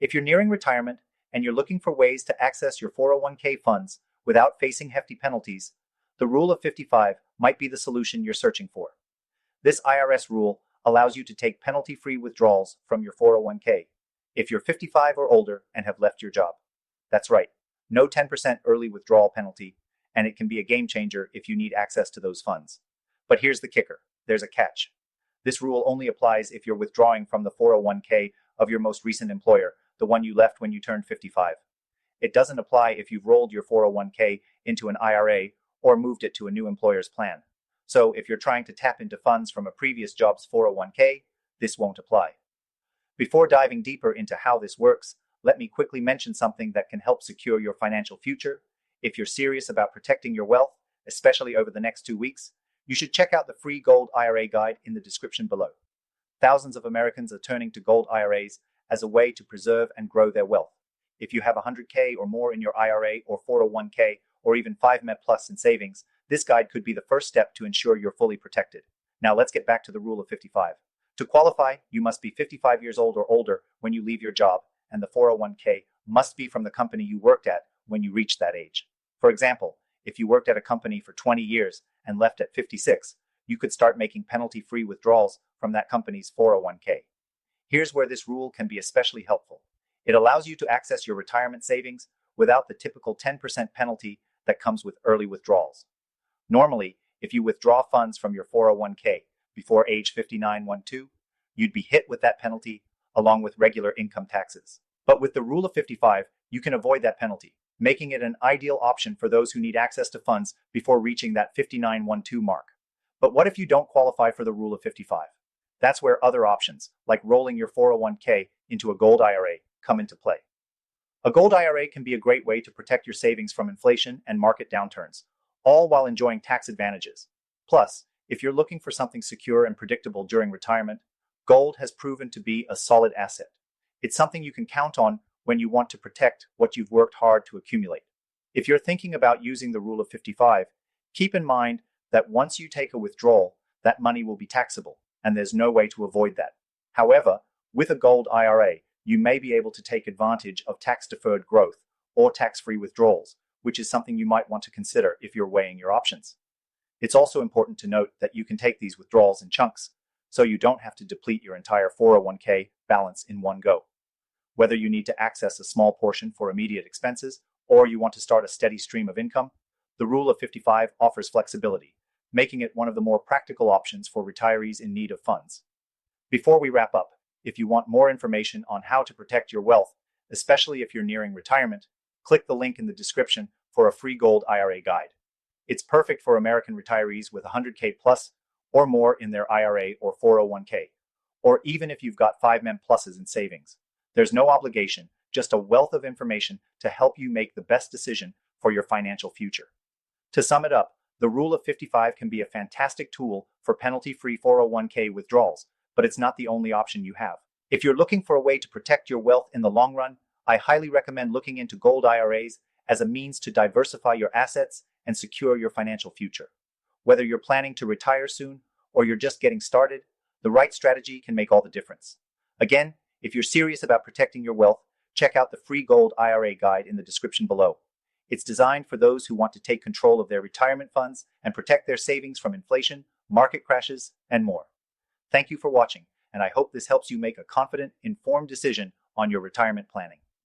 If you're nearing retirement and you're looking for ways to access your 401k funds without facing hefty penalties, the Rule of 55 might be the solution you're searching for. This IRS rule allows you to take penalty-free withdrawals from your 401k if you're 55 or older and have left your job. That's right, no 10% early withdrawal penalty, and it can be a game changer if you need access to those funds. But here's the kicker, there's a catch. This rule only applies if you're withdrawing from the 401k of your most recent employer, the one you left when you turned 55. It doesn't apply if you've rolled your 401k into an IRA or moved it to a new employer's plan. So if you're trying to tap into funds from a previous job's 401k, this won't apply. Before diving deeper into how this works, let me quickly mention something that can help secure your financial future. If you're serious about protecting your wealth, especially over the next 2 weeks, you should check out the free Gold IRA guide in the description below. Thousands of Americans are turning to Gold IRAs as a way to preserve and grow their wealth. If you have 100K or more in your IRA or 401k, or even 5 Met Plus in savings, this guide could be the first step to ensure you're fully protected. Now let's get back to the Rule of 55. To qualify, you must be 55 years old or older when you leave your job, and the 401k must be from the company you worked at when you reached that age. For example, if you worked at a company for 20 years and left at 56, you could start making penalty-free withdrawals from that company's 401k. Here's where this rule can be especially helpful. It allows you to access your retirement savings without the typical 10% penalty that comes with early withdrawals. Normally, if you withdraw funds from your 401k before age 59-12, you'd be hit with that penalty along with regular income taxes. But with the Rule of 55, you can avoid that penalty, making it an ideal option for those who need access to funds before reaching that 59-12 mark. But what if you don't qualify for the Rule of 55? That's where other options, like rolling your 401k into a Gold IRA, come into play. A Gold IRA can be a great way to protect your savings from inflation and market downturns, all while enjoying tax advantages. Plus, if you're looking for something secure and predictable during retirement, gold has proven to be a solid asset. It's something you can count on when you want to protect what you've worked hard to accumulate. If you're thinking about using the Rule of 55, keep in mind that once you take a withdrawal, that money will be taxable, and there's no way to avoid that. However, with a Gold IRA, you may be able to take advantage of tax-deferred growth or tax-free withdrawals, which is something you might want to consider if you're weighing your options. It's also important to note that you can take these withdrawals in chunks, so you don't have to deplete your entire 401k balance in one go. Whether you need to access a small portion for immediate expenses or you want to start a steady stream of income, the Rule of 55 offers flexibility, making it one of the more practical options for retirees in need of funds. Before we wrap up, if you want more information on how to protect your wealth, especially if you're nearing retirement, click the link in the description for a free Gold IRA guide. It's perfect for American retirees with 100K plus or more in their IRA or 401k, or even if you've got 5 Met Pluses in savings. There's no obligation, just a wealth of information to help you make the best decision for your financial future. To sum it up, the Rule of 55 can be a fantastic tool for penalty-free 401k withdrawals, but it's not the only option you have. If you're looking for a way to protect your wealth in the long run, I highly recommend looking into Gold IRAs as a means to diversify your assets and secure your financial future. Whether you're planning to retire soon or you're just getting started, the right strategy can make all the difference. Again, if you're serious about protecting your wealth, check out the free Gold IRA guide in the description below. It's designed for those who want to take control of their retirement funds and protect their savings from inflation, market crashes, and more. Thank you for watching, and I hope this helps you make a confident, informed decision on your retirement planning.